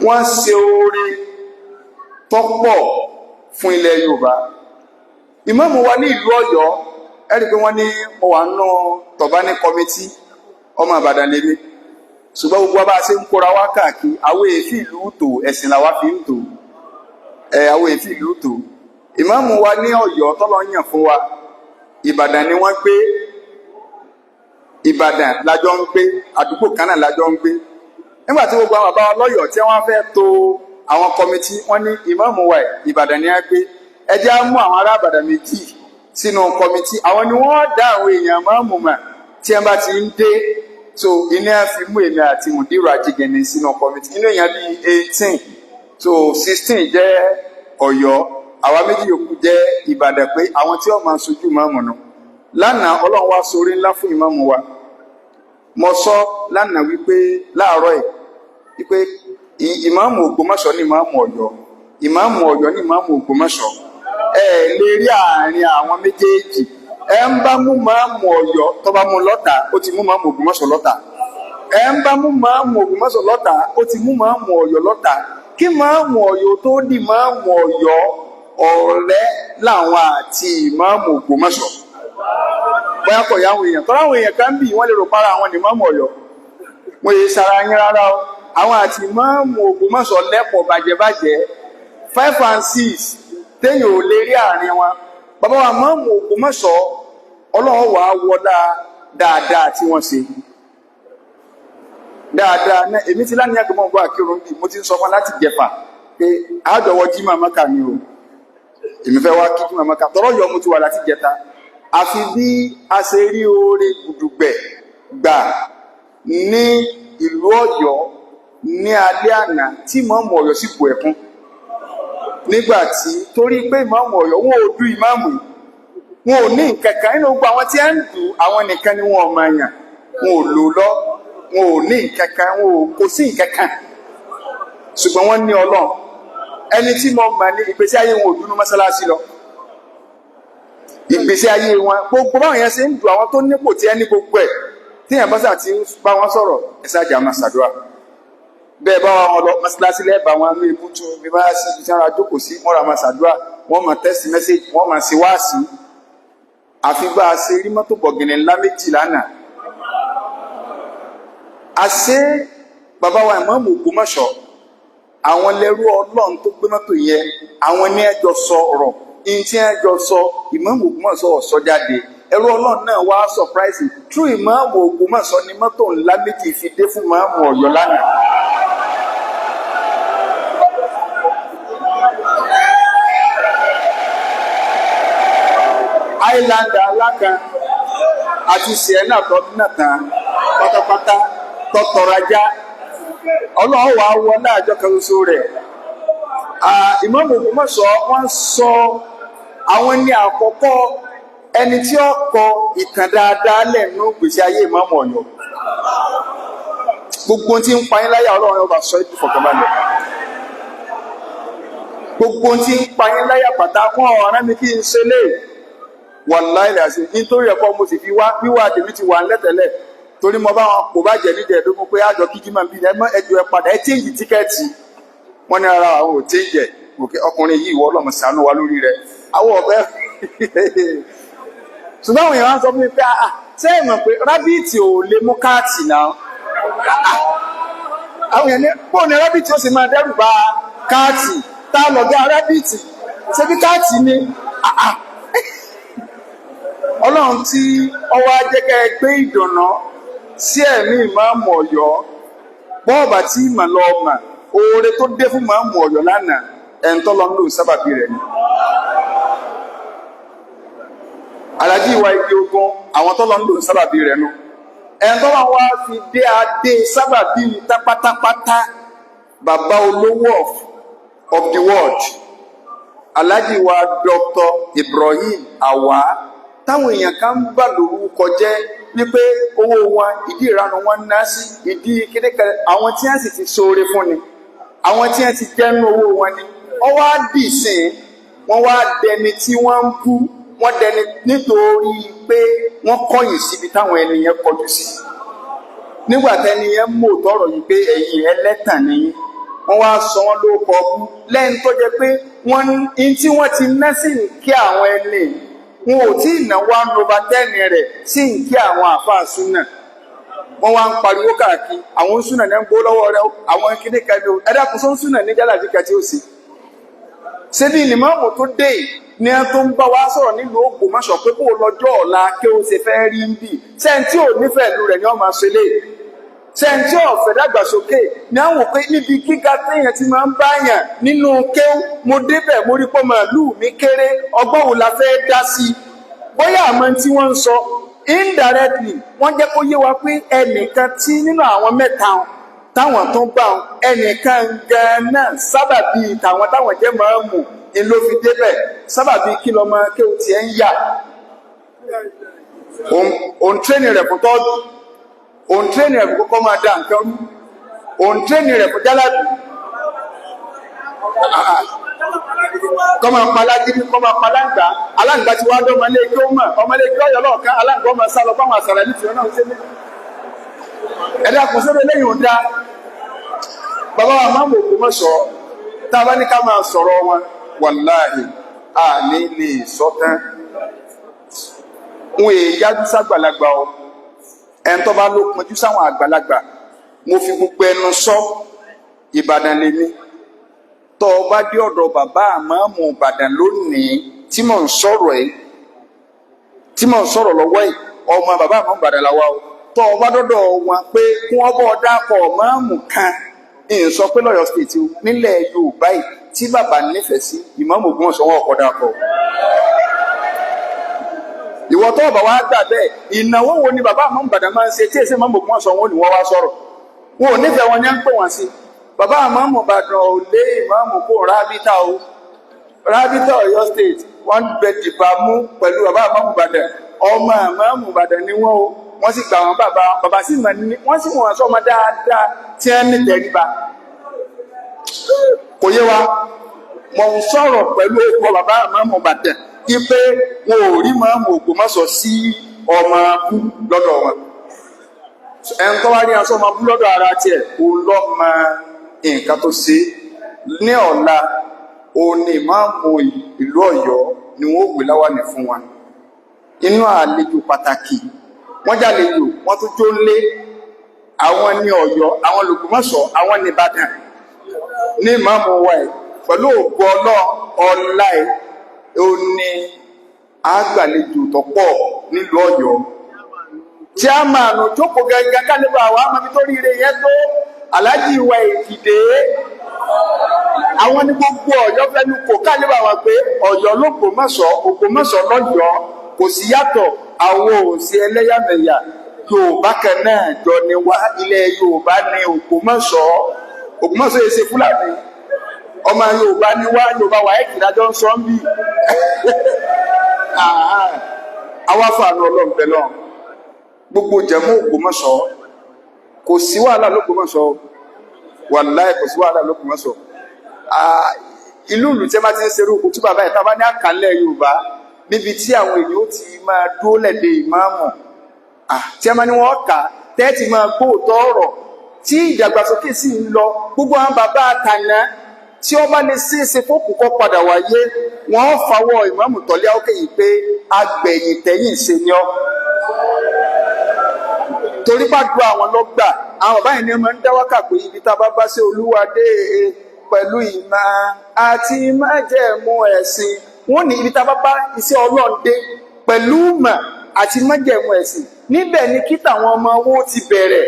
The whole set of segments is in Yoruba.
wọ́n ṣe oore tọ́pọ̀ fún ilẹ̀ Yorùbá. Ìmáàmù wa ní ìlú Ọ̀yọ́ ẹ̀rí pé wọ́n ní ọwà nù tọ̀bá ní kọmití ọmọ Ìbàdàn lèmi, ṣùgbọ́n gbogbo bá ṣe ń kóra wá káàkiri àwọn èéfì ìlú tò ẹ̀sìn làwa fi ń tò àwọn èéfì ìlú tò. Ìmáàmù wa ní Ọ̀yọ́ tọ́lọ́ yàn fún wa, Ìbàdàn ni wọ́n gbé, Ìbàdàn lájọ ń gbé, àdúgbò kan náà lájọ ń gbé. Nígbà tí gbogbo àwọn bàbá wa lọ́yọ̀ọ́ tí wọ́n fẹ́ tò àwọn kọmití, wọ́n ní ìmáàmù wa Ìbàdàn ni wọ́n gbé, ẹ jẹ́ á mú àwọn ará Ìbàdàn méjì sínú kọmití, àwọn ni wọ́n dá àwọn èèyàn máàmù mà tí wọ́n bá ti ń dé. So iná fi mú èmi àti Mùdírù Ajígẹni sínú kọmití, inú èèyàn bíi 18, so 16 jẹ́ Ọ̀yọ́, àwa méjì yòókù jẹ́ Ìbàdàn, pé àwọn tí wọ́n máa sojú máàmù nù. Lánàá Ọlọ́run wá sórí ńlá fún ìmáàmù wa. Mo sọ lánàá wípé láàárọ̀ ẹ̀ wípé ìmáàmù Ògbómọ̀ṣọ́ ní ìmáàmù Ọ̀yọ́, ìmáàmù Ọ̀yọ́ ní ìmáàmù Ògbómọ̀ṣọ́. Ẹ lè rí àárín àwọn méjèèjì. Ẹ ń bá mú máàmù Ọ̀yọ́ tó bá mú lọ́tà, ó ti mú máàmù Ògbómọ̀ṣọ́ lọ́tà. Ẹ ń bá mú máàmù Ògbómọ̀ṣọ́ lọ́tà, ó ti mú máàmù Ọ̀yọ́ lọ́tà. Kí máàmù Ọ̀yọ́ tó di máàmù Ọ̀yọ́, ọ̀rẹ́ làwọn àti ìmáàmù Ògbómọ̀ṣọ́. Bóyá kọ̀ yá àwọn èèyàn, tọ́lá àwọn èèyàn kan bì wọ́n lè rò para àwọn ní máàmù Ọ̀yọ́. Wọ́n yé sara yín rárá o. Àwọn àti ìmáàmù Ògbómọ̀ṣọ́ lẹ́pọ̀ bàjẹ́bàjẹ́ 5 and 6 téèyàn ò lè rí àárín wọn. Bàbá wa máàmù Ògbómọ̀ṣọ́, Ọlọ́run wà á wọlá dáadáa tí wọ́n ṣe. Dáadáa náà èmi ti láníyàn tó mọ̀ bọ́ Kirun bí mo ti ń sọ fún láti jẹfà pé àádọ́wọ́ jí màmá kà ní o. Èmi fẹ́ wá kí jí màmá kà tọ́rọ̀ yọ mo ti wà láti jẹta. Àfi bí a ṣe rí oore gudugbẹ̀ gbà ní ìlú Ọ̀yọ́ ní alẹ́ àná tí ìmáàmù Ọ̀yọ́ sì bù ẹ̀kún. Nígbàtí torí pé ìmáàmù Ọ̀yọ́ wọn ò du ìmáàmù, wọn ò ní nǹkankan nínú gbogbo àwọn tí ẹ ń dù àwọn nìkan ni wọn ọmọ èèyàn, wọn ò lò lọ, wọn ò ní nǹkankan, wọn ò kò sí nǹkankan, ṣùgbọ́n wọ́n ní Ọlọ́run. Ẹni tí mo mọ̀ ní ìgbésí ayé wọn ò dúnú mọ́sálásí lọ. Ìgbésí ayé wọn gbogbo báwọn yẹn ṣe ń dù àwọn tó nípò tí ẹ ní gbogbo ẹ̀ tí èèyàn bá sà ti ń bá wọn sọ̀rọ̀ ẹ ṣáàjà máa ṣàdúrà. Bẹ́ẹ̀ bá wọn lọ mọ́sálásí lẹ́ẹ̀bà wọn ní ibùtú bí bá sí ibi tí wọ́n ra jókòó sí wọ́n ra máa ṣàdúrà, wọ́n máa tẹ́sì mẹ́sẹ̀jì, wọ́n máa ṣe wáàsí. Àfi bá a ṣe rí mọ́tò bọ̀gìnì ńlá 2 lánàá. Àṣé bàbá wa ìmáàmù Ògbómọ̀ṣọ́, àwọn lẹ́rú Ọlọ́run tó gbé mọ́tò yẹn, àwọn ní ẹjọ́ sọ ọ̀rọ̀, ìyìn tí ẹjọ́ sọ ìmáàmù Ògbómọ̀ṣọ́ ọ̀sọ́ jáde. Ẹrú Ọlọ́run náà wá surprise true ìmáàmù Ògbómọ̀ṣọ́ ní mọ́tò ńlá 2 fi dé fún ìmáàmù Ọ̀yọ́ lánàá. Islander alákan àti Sienna tọdún náà tán pátápátá tọ́tọ̀rajá. Ọlọ́run wà wọ láàjọ kan ṣoṣo rẹ̀. Ìmáàmù Ògbómọ̀ṣọ́ wọ́n sọ àwọn ní àkọ́kọ́ ẹni tí ó kọ ìtàn dáadáa lẹ́nu gbèsè ayé ìmáàmù Ọ̀yọ́. Gbogbo tí ń pa yín láyà Ọlọ́run ọba sọ ìdí fọkànbalẹ̀. Gbogbo tí ń pa yín láyà pàtàkùn ọ̀rẹ́ mi kí n ṣe lè wàláì làṣẹ nítorí ẹ̀kọ́ mo sì fi wíwá tèmi ti wà lẹ́tẹ̀lẹ̀ torí mo bá wọn kò bá jẹ nídìí ẹ̀dógún pé àjọ kíkí máa ń bí ẹjọ́ ẹ padà ẹ chéǹjì tíkẹ́ẹ̀tì. Wọ́n ní ara àwọn ò chéǹjì ẹ̀ òkè ọkùnrin yìí ìwọ Ọlọ́run ṣàánú wa lórí rẹ̀ àwọn ọ̀fẹ́. Ṣùgbọ́n àwọn èèyàn sọ fún mi pé ṣé ẹ mọ̀ pé rábìtì ò lè mú káàtì náà. Àwọn èèyàn ní bóun ni rábìtì ó sì máa dẹ́rù bà káàtì tá a lọ̀gá rábìtì ṣé bí káàtì ni. Ọlọ́run tí ọwọ́ ajẹ́kẹ́ gbé ìdùnnà sí ẹ̀mí ìmáàmù Ọ̀yọ́ bọ́ọ̀bà tí ìmọ̀ lọ ọmọ oore tó dé fún ìmáàmù Ọ̀yọ́ lánàá ẹ̀ńtọ́ lọ ń lò sábàbí rẹ̀ ni. Alájí ìwà igi ogun àwọn tó lọ ń lò sábàbí rẹ̀ nu ẹ̀ńtọ́ lọ wá fi dé adé sábàbí tápátápátá bàbá olówó of the world Alájí ìwà Dr. Ibrahim Awa táwọn èèyàn kan ń bà lórúkọ jẹ́ wípé owó wọn ìdí ìranu wọn ná sí ìdí kékeré àwọn tí wọ́n sì ti ṣoore fún ni àwọn tí wọ́n ti jẹ́nu owó wọn ni wọ́n wá dì sí wọ́n wá dẹni tí wọ́n ń bú wọ́n dẹni nítorí pé wọ́n kọ̀yìn síbi táwọn ènìyàn kọjú sí nígbà tẹ́ni yẹn mọ̀ tọrọ yìí pé ẹ̀yin ẹlẹ́tàn nìyí wọ́n wá sọ wọ́n ló kọ́ kú lẹ́yìn tó jẹ́ pé wọ́n ní tí wọ́n ti ná sí nkí àwọn ẹni wọn ò tí ì ná 1/10 rẹ̀ sí nkí àwọn àfáà súnà wọ́n wá ń pariwo káàkiri àwọn súnà ní ń gbó lọ́wọ́ rẹ̀ àwọn kíní kan ní ẹ̀dá kò sọ́n súnà ní jálàbí kẹtí ó sì ṣé bí ìlímọ̀ọ́mù tó dé ní ẹ tó ń bá wa sọ̀rọ̀ nílùú Ògbómọ̀ṣọ́ pé kó lọ́jọ́ ọ̀la kí ó ṣe fẹ́ rí ń bì sẹ́ńtì ò nífẹ̀ẹ́ ìlú rẹ̀ ni wọ́n máa ṣe lé sẹ́ńtì ọ̀fẹ́ dàgbàsókè ní àwọn pé níbi gíga téèyàn ti máa ń báyàn nínú kéw mo débẹ̀ mo rí pọ́ màálù mi kéré ọgbọ́n wo la fẹ́ dá sí i bóyá àmọ́ tí wọ́n ń sọ indirectly wọ́n jẹ́ kó yé wa pé ẹnìkan tí nínú àwọn mẹ́ta táwọn tó ń bá wọn ẹnìkan gan-an sábàbí tàwọn táwọn jẹ́ máàmù ni ló fi débẹ̀ sábàbí kí lọ́mọ kéwù tiẹ̀ ń yà òun tírẹ́nì rẹ̀ fún tọ́jú òun tírẹ́nì rẹ̀ fún kọ́kọ́ máa dá nǹkan rú òun tírẹ́nì rẹ̀ fún jálàbí kọ́ máa pa alágídí kọ́ máa pa aláǹgbá aláǹgbá tí wàá dọ́ ọmọlé kí ó mọ̀ ọmọlé kí ó yọ lọ́ọ̀kan aláǹgbá máa sá lọ fáwọn àṣàrà ní tìrọ náà ń sẹ́lẹ̀ ẹ̀dá kò sóbẹ̀ lẹ́yìn òǹda bàbá wa máa ń wò kó mọ̀ sọ tá a bá ní ká máa sọ̀rọ̀ wọn wàláhì a ní lè sọ tán wọn èè yájú sàgbàlagbà o ẹni tó bá ló pọnjú sáwọn àgbàlagbà mo fi gbogbo ẹnu sọ Ìbàdàn lèmi tọ́ ọ bá dé ọ̀dọ̀ bàbá àmọ́mù Ìbàdàn lónìí tí mò ń sọ̀rọ̀ lọ́wọ́ yìí ọmọ bàbá àmọ́mù Ìbàdàn làwa o tọ́ ọ bá dọ́dọ̀ wọn pé kí wọ́n bọ́ dákọ̀ ọ̀mọ́mù kan ìyẹn sọ pé lọ́yọ̀ state o nílẹ̀ Yorùbá yìí tí bàbá nífẹ̀ẹ́ sí ìmáàmù Ògbómọ̀ṣọ́ wọn ọ̀kọ́ dákọ̀ ìwọ tó ọba wa gbà bẹ́ẹ̀ ìnáwó wo ni bàbá àmọ́mù Ìbàdàn máa ń ṣe tí èsì ìmáàmù Ògbómọ̀ṣọ́ wọn ni wọ́n wá sọ̀rọ̀ wọn ò nífẹ̀ẹ́ wọn ní à ń pè wọ́n sí bàbá àmọ́mù Ìbàdàn ò lé ìmáàmù kó rábítà o rábítà Ọ̀yọ́ state wọ́n bẹ dìbà mú pẹ̀lú bàbá àmọ́mù Ìbàdàn ọmọ àmọ́mù Ìbàdàn ni wọ́n o wọ́n sì gbà wọn bàbá sì mọ̀ ní wọ́n sì wọ́n sọ́mọ dáadáa tí wọ́n ní tẹríba kò yé wa mọ̀ ń sọ̀rọ̀ pẹ̀lú ọkọ̀ bàbá àmọ́mù Ìbàdàn ipe wọn ò rí ìmáàmù Ògbómọ̀ṣọ́ sí ọmọ abú lọ́dọ̀ wọn ẹn tó wá ní aṣọ ọmọ abú lọ́dọ̀ ara tiẹ̀ kò lọ́mọ nǹkan tó ṣe ní ọ̀la òní ìmáàmù ìlú Ọ̀yọ́ ni wọ́n gbé láwàní fún wa inú àlejò pàtàkì wọ́n jàlejò wọ́n tún jó lé àwọn ní Ọ̀yọ́ àwọn l'Ògbómọ̀ṣọ́ àwọn ní Ìbàdàn ní ìmáàmù wa ẹ̀ pẹ̀lú ògbó ọlá ẹ̀ òní àgbàlejò tó pọ̀ nílùú Ọ̀yọ́ tí a máa nù jókòó gẹ́gẹ́ kálíbà àwọn amọ̀bí tó rí ire yẹn tó aláàjì ìwà Èkìtì àwọn ní gbogbo Ọ̀yọ́ fẹnu kò kálíbà wà pé Ọ̀yọ́ l'Ògbómọ̀ṣọ́ Ògbómọ̀ṣọ́ l'Ọ̀yọ́ kò sí yàtọ̀ àwọn òsì ẹlẹ́yàmẹ̀yà Yorùbá kan náà jọ ni wá ilẹ̀ Yorùbá ní Ògbómọ̀ṣọ́ yìí ṣe Fúlàní ọmọ Yorùbá ni wá Yorùbá wà ẹ́kìdájọ́ ń sọ ń bì àwọn afáànù ọlọ́m̀bẹ̀ náà gbogbo jẹ̀mú Ògbómọ̀ṣọ́ kò sí wàhálà l'Ògbómọ̀ṣọ́ wàláhì kò sí wàhálà l'Ògbómọ̀ṣọ́ ìlú tí ẹ bá ti ń ṣerú òkú bàbá ẹ̀ tábá ní àkànlẹ̀ Yorùbá níbi tí àwọn èèyàn ó ti máa dúró lẹ́dẹ̀ ìmáàmù tí ẹ máa ní wọ́n kà tẹ́ẹ̀tì máa gbóòtọ́ ọ̀rọ̀ tí ìdàgbàsókè sì ń lọ gbogbo àwọn bàbá àtàná tí ó bá lè ṣeéṣe fókù kọ́ padà wáyé wọ́n fàwọ́ ìmáàmù tọ́lé ókè yìí pé agbẹ̀yìn tẹ̀yìn ṣe ni ọ́ torí gbàdúrà àwọn lọ́gbà àwọn bàbá yìí ni wọ́n máa ń dá wákà pé ibi tá a bá bá ṣe Olúwa dé pẹ̀lú ìmọ̀ àti májẹ̀mú ẹ̀sìn wọ́n ní ibi tá a bá bá iṣẹ́ Ọlọ́run dé pẹ̀lú ìmọ̀ àti májẹ̀mú ẹ̀sìn níbẹ̀ ni kí tàwọn ọmọ owó ti bẹ̀rẹ̀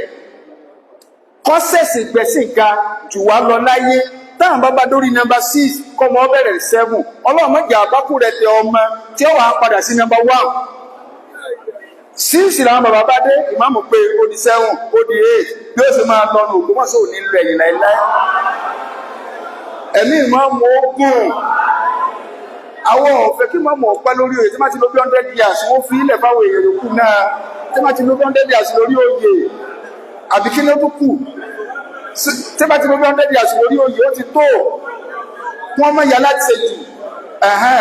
kọ́sẹ̀sì gbẹ̀sìn ga jù wá lọ láyé táwọn bàbá dórí nọ́mbà 6 kọ́mọ bẹ̀rẹ̀ 7 Ọlọ́run mọ̀jà àbákù rẹ̀ tẹ ọmọ tí ó wà á padà sí nọ́mbà 1 6 làwọn bàbá bá dé ìmáàmù pé ó di 7 ó di 8 bí ó sì máa lọ́nu Ògbómọ̀ṣọ́ ò ní lọ ẹ̀yìn láíláí ẹ̀mí ìmáàmù ogun àwọn ọ̀fẹ́ kí máàmù ọ̀pẹ́ lórí oyè tí má ti lo 100 years wọ́n fi ilẹ̀ fáwọn èèyàn yòókù náà tí má ti lo 100 years lórí oyè àbí kí ló tó kù tí má ti lo 100 years lórí oyè ó ti tó wọ́n mọ̀ yà láti ṣe jù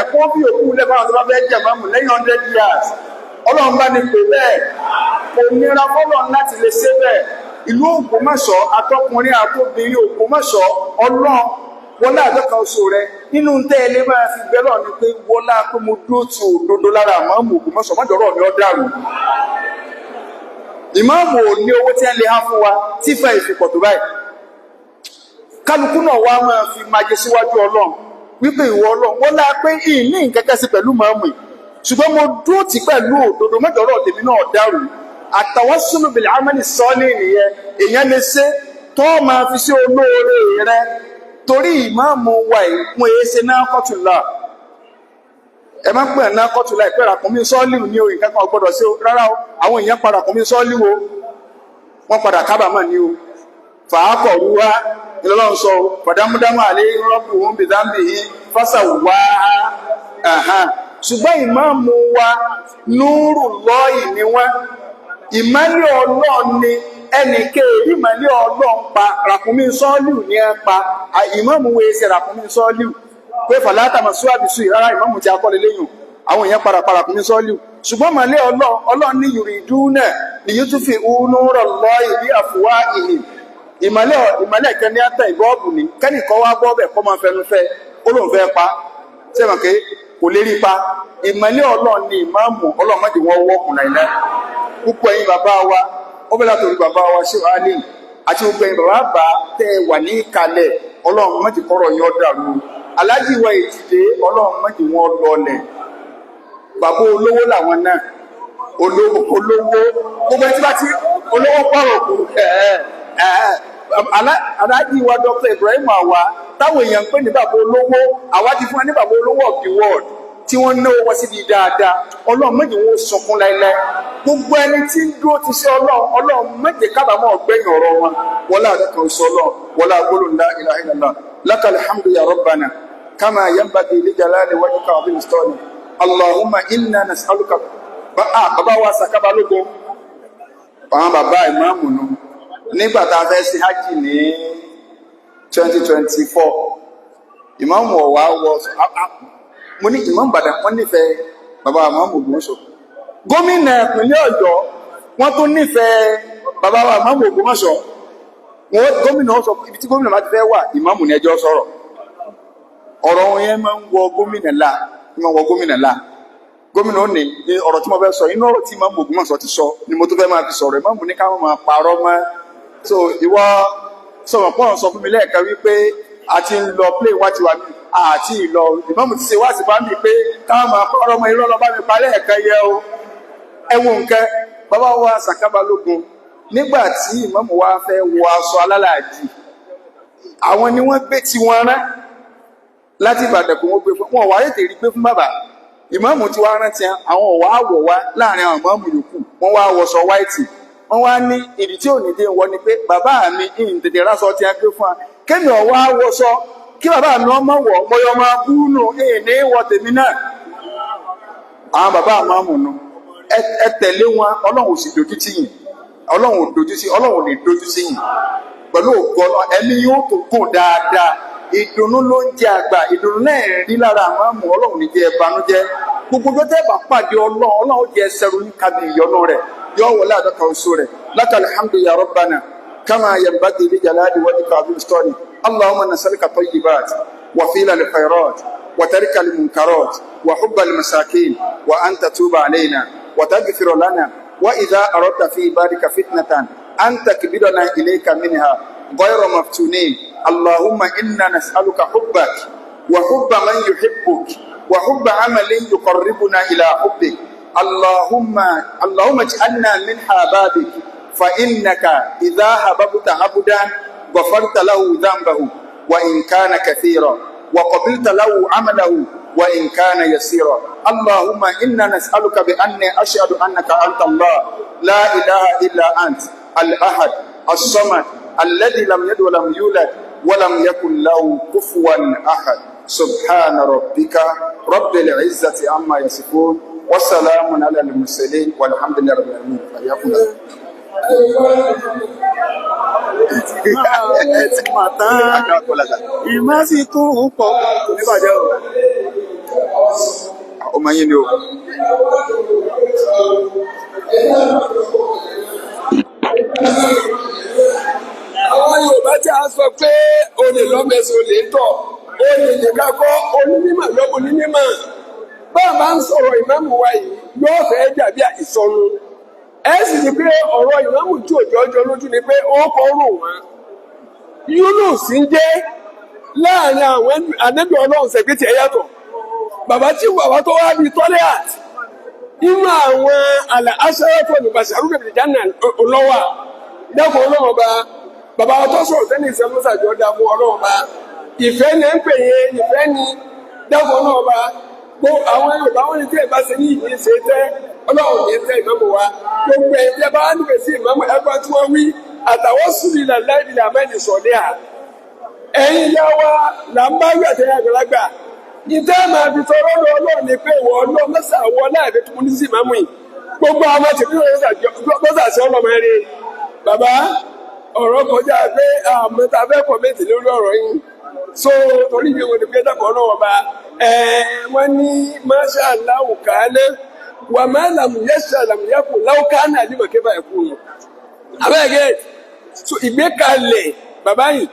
kí wọ́n fi òkú lẹ̀ fáwọn tó bá fẹ́ jẹ̀ máàmù lẹ́yìn 100 years Ọlọ́run bá ní pè bẹ́ẹ̀ kò nira fọ́lọ́run láti lè ṣe bẹ́ẹ̀ ìlú Ògbómọ̀ṣọ́ atọ́kùnrin àtobìnrin Ògbómọ̀ṣọ́ Ọlọ́run wọlá àjọkà oṣù rẹ nínú tẹ́ ilé máa fi bẹ́lọ̀ ni pé wọlá pé mo dúró ti òdodo lára àmọ́ Ògbómọ̀ṣọ́ mọ́jọ́rọ̀ mi ọ́ dàrú. Ìmáàmù ò ní owó tí ẹ lè há fún wa tí fẹ́ ìfipọ̀ tó báyìí. Kálukú náà wá máa fi máa jẹ síwájú Ọlọ́run wípé ìwọ Ọlọ́run wọlá pé ìní nkẹ́kẹ́ sí pẹ̀lú màmù ṣùgbọ́n mo dúró ti pẹ̀lú òdodo mọ́jọ́rọ̀ tèmi náà dàrú. Àtàwassulu bil amali salih nìyẹn èèyàn lè ṣe tó máa fi ṣe olóore rẹ torí ìmáàmù wa ìpín èéṣe náà kọ́tùlá ẹ má pè náà kọ́tùlá ìpẹ́ ràkúnmí sọ́ọ́lìwò ní orí kankan ọgbọ́dọ̀ sí rárá o àwọn èèyàn padà ràkúnmí sọ́ọ́lìwò wọ́n padà kábàámọ̀ ní o fàákọ̀ wúwá ìlọ́lọ́run sọ fàdámúdámọ̀ àlẹ́ rọ́bù wọn bì dáńbì yìí fásà wá ṣùgbọ́n ìmáàmù wa núrù lọ́ọ̀yì ni wọ́n ìmọ́lẹ̀ Ọlọ́run ni ẹnìké ìmọ́lẹ̀ Ọlọ́run pa ràkúnmí sọ́ọ́lìwò ní ẹ pa ìmáàmù wo ṣe ràkúnmí sọ́ọ́lìwò pé fàlátà màsúwàbísù ìrárá ìmáàmù tí a kọ́ lélẹ́yìn àwọn èèyàn parapara kùnmí sọ́ọ́lù ṣùgbọ́n màlẹ́ Ọlọ́run ní yuriduna liyutfi'u nurallahi bi afwahihim ìmọ̀lẹ́ kẹ́ni àtẹ ìbọ́ọ̀bù ní kẹ́nìkan wá bọ́ọ̀bẹ̀ kọ́ máa fẹnu fẹ́ olóhùn fẹ́ pa sẹ́wọ̀n ké kò lè rí pa ìmọ̀lẹ́ Ọlọ́run ní ìmáàmù Ọlọ́run má jẹ́ wọ́n wọ́kùn náà púpọ̀ ẹ̀yin bàbá wa ó bẹ́ẹ̀ látòrí bàbá wa ṣé wàá ní àti gbogbo ẹ̀yin bàbá bá tẹ́ wà ní ìkàlẹ̀ Ọlọ́run má jẹ́ kọ́rọ̀ yọ dàrú aláàjì wa ìtìdé Ọlọ́run má jẹ́ wọ́n lọlẹ̀ bàbá olówó làwọn náà olówó gbogbo ẹtí bá ti olówó pọ̀rọ̀ kù aláàjì wa Dr. Ibrahim àwa táwọn èèyàn ń pè ní bàbá olówó àwa ti fún wa ní bàbá olówó of the world tí wọ́n náwó wọ́n síbi dáadáa Ọlọ́run má jẹ́ wọ́n sọkún láíláí gbogbo ẹni tí ń dúró ti ṣe Ọlọ́run má jẹ́ kábàámọ̀ ọ̀gbẹ́yìn ọ̀rọ̀ wọn wọlé àdàkàn sọ Ọlọ́run wọlé agbólóhùn la ilaha illallah lakal hamdu ya rabbana kama yanbaghi li jalali wajhika wa bil sultani Allahumma inna nas'aluka bàbá wa sàkábà lógo àwọn bàbá ìmáàmù nù nígbà tá a fẹ́ sí hajj ní 2024 ìmáàmù ọ̀wá wọ mo ní ìmáàmù Ìbàdàn wọ́n nífẹ̀ẹ́ bàbá ìmáàmù Ògbómọ̀ṣọ́ gómìnà ìpínlẹ̀ Ọ̀yọ́ wọ́n tún nífẹ̀ẹ́ bàbá ìmáàmù Ògbómọ̀ṣọ́ gómìnà sọ ibi tí gómìnà bá ti fẹ́ wà ìmáàmù ní ẹjọ́ sọ̀rọ̀ ọ̀rọ̀ wọn yẹn máa ń wọ gómìnà là gómìnà ó ní ọ̀rọ̀ tí mo fẹ́ sọ inú ọ̀rọ̀ tí ìmáàmù Ògbómọ̀ṣọ́ ti sọ ni mo tún fẹ́ máa fi sọ̀rọ̀ ìmáàmù ní káwọn máa parọ́ mọ́ so ìwọ sọ̀rọ̀ pọ̀ sọ fún mi lẹ́ẹ̀kan wípé a ti ń lọ play wá ti wà mí àti ìlọ ìmáàmù ti ṣe wá sí fáńbì pé káwọn máa parọ́ mọ́ irọ́ lọ́ba mi parẹ́ ẹ̀kan yẹ o ẹ̀wọ̀n nǹkan bàbá wa sàkábà lógun nígbà tí ìmáàmù wa fẹ́ wọ aṣọ alálàájì àwọn ni wọ́n gbé tí wọ́n rán láti Ìbàdàn kò wọ́n gbé fún wọn wà ètè rí gbé fún bàbá ìmáàmù tí wọ́n rántí àwọn ọ̀wá àwọ̀ wá láàrin àwọn ìmáàmù yòókù wọ́n wá wọṣọ wáìtì wọ́n wá ní ìdí tí ò ní dé wọ́n ni pé bàbá mi ìhìn tètè rásọ tí a gbé fún wa kémi ọ̀wá wọṣọ kí bàbá mi ọmọ wọ̀ mọ́yọ́ máa bú nù ní wọ tèmi náà àwọn bàbá ìmáàmù nù ẹ tẹ̀lé wọn Ọlọ́run ò sì dojú tì yín Ọlọ́run ò dojú sí Ọlọ́run ò lè dojú sí yín pẹ̀lú ògo ẹ̀mí yóò tó gùn dáadáa ìdùnnú ló ń jẹ àgbà ìdùnnú náà rí lára àwọn àmọ́ Ọlọ́run ní jẹ́ ìbànújẹ́ gbogbo tó tẹ́ bá pàdé Ọlọ́run jẹ́ ẹsẹ̀rù ní kábí ìyọnú rẹ̀ yọ wọlé àdọ́kà oṣù rẹ̀ lakal hamdu ya rabbana kama yanbaghi li jalali wajhika wa bil sultani Allahumma nas'aluka tayyibat wa fila al khairat wa tarka al munkarat wa hubba al masakin wa an tatuba alayna wa taghfir lana wa idha aradta fi ibadika fitnatan an takbidana ilayka minha ghayra maftunin اللهم إنا نسألك حبك وحب من يحبك وحب عمل يقربنا إلى حبك اللهم اجعلنا من حبابك فإنك إذا حببت عبدا غفرت له ذنبه وإن كان كثيرا وقبلت له عمله وإن كان يسيرا اللهم إنا نسألك بأني أشهد أنك أنت الله لا إله إلا أنت الأحد الصمد الذي لم يلد ولم يولد ولم يكن له كفوا أحد سبحان ربك رب العزة عما يصفون والسلام على المرسلين والحمد لله رب العالمين حياكم الله ìmásìkò pọ̀ níbàjẹ́ ọmọ yìí ni o tí a sọ pé olè lọ́mẹsẹ̀ olè tọ̀ olè nìkan kọ́ onímọ̀ lọ́mọ onímọ̀ bá a máa ń sọ̀rọ̀ ìmáàmù wa yìí yóò fẹ́ dàbí ìsọnù ẹ sì ní pé ọ̀rọ̀ ìmáàmù tí òjò ọjọ́ lójú ni pé ó kọ́ rò wọ́n Yunus ń jẹ́ láàrin àwọn ànábì Ọlọ́run sẹ̀gbẹ́tì ẹ̀ yàtọ̀ bàbá tó wá bí tọ́lẹ́àt nínú àwọn àlà aṣẹ́rẹ́fọ́ olùbàṣà arúgbó ìjánà ọlọ́wà dákun Ọlọ́run ọba bàbá tó sọ̀rọ̀ tẹ́lẹ̀ ìṣẹ́lúṣàjọ́ dákun Ọlọ́run ọba ìfẹ́ ní ń pè é ìfẹ́ ní dákun Ọlọ́run ọba àwọn Yorùbá wọn ní tí ẹ bá ṣe ní ìdí ṣe tẹ́ Ọlọ́run ní tẹ́ ìmáàmù wa gbogbo ẹ̀ tí ẹ bá wá nífẹ̀ẹ́ sí ìmáàmù ẹgbẹ́ tí wọ́n wí àtàwọn sùnì làlá ìdílé àmẹ́ni sọ̀dẹ́ à ẹ̀yin ìyá wa là ń bá wí àtẹ̀yìn àgbàlagbà ìtẹ́ máa fi tọrọ lọ Ọlọ́run ní pé ìwọ Ọlọ́run mẹ́sà wọ láàbẹ̀ tó mú ní sí ìmáàmù yìí gbogbo àwọn tèmi lọ́sàsì ọlọ́mọ ẹ̀rẹ́ bàbá ọ̀rọ̀ kọjá pé àmọ́ ta fẹ́ kọ̀mẹ́ntì lórí ọ̀rọ̀ yìí so torí mi ò ní pé dàpọ̀ náà ọba wọ́n ní masha Allah kana wà má lam yasha lam yakun law kana àdìmọ̀ kébà ẹ̀kú yìí abẹ́gẹ́ so ìgbékalẹ̀ bàbá yìí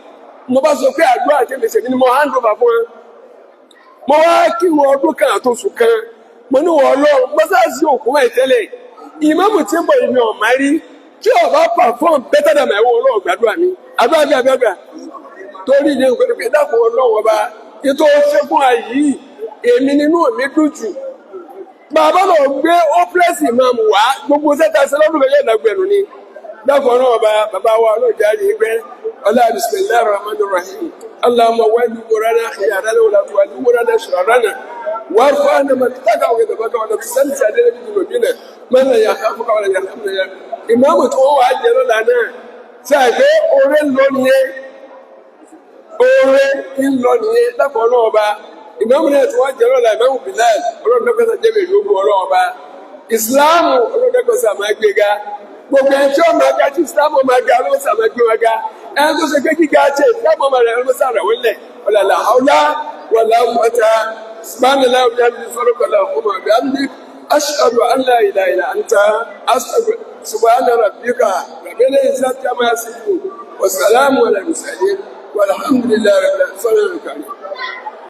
mo bá sọ pé àdúrà tẹ́lẹ̀sẹ̀ ni mo hand over fún ẹ mo wá kí wọn ọdún kan àtòsù kan mo ní wọn lọ mọ́sáàsì òkú ẹ̀ tẹ́lẹ̀ ìmáàmù tí ń bọ̀ ìmì ọ̀mà rí tí ọba perform better than my own Ọlọ́run gbàdúrà mi àgbàgbà torí ìdí nǹkan pé dákun Ọlọ́run ọba ètò ṣe fún àyí èmi nínú mi dùn jù bàbá náà gbé ópẹ́sì ìmáàmù wá gbogbo sẹ́ta ṣe lọ́dún mẹ́lẹ́ ìdàgbẹ̀rún ni dákun Ọlọ́run ọba bàbá wa ọlọ́jà rí gbẹ́ ọlá bismillahir rahmanir rahim اللهم ول امورنا خيارنا ولا تول امورنا شرارنا وارفعنا من اتقى ويتبقى ولا تسلط علينا بذنوبنا من لا يخافك ولا يرحمنا ìmáàmù tó wà jẹ lọ́la náà ṣàgbé oore ń lọ nìyẹn lápò ọlọ́ọ̀ba ìmáàmù náà tó wà jẹ lọ́la ìmáàmù Bilal ọlọ́dọ́gbẹ́sà jẹ́bẹ̀ ìlú ọlọ́ọ̀ba ìsìláàmù ọlọ́dọ́gbẹ́sà máa gbéga gbogbo ẹni tí ó máa ga tí ìsìláàmù máa ga ọlọ́sà máa gbé wọn ga ẹni tó ṣe pé gíga ṣe ìsìláàmù máa rẹ̀ ọlọ́sà rẹ̀ wọlé ọ̀làlà ọ̀là wọ̀là mọ́ta subhanallah wa bihamdihi subhanallah wa bihamdihi ashhadu an la ilaha illa anta astaghfiruka subhana rabbika rabbil izzati amma yasifun wa salamun ala al mursalin walhamdulillahi rabbil alamin.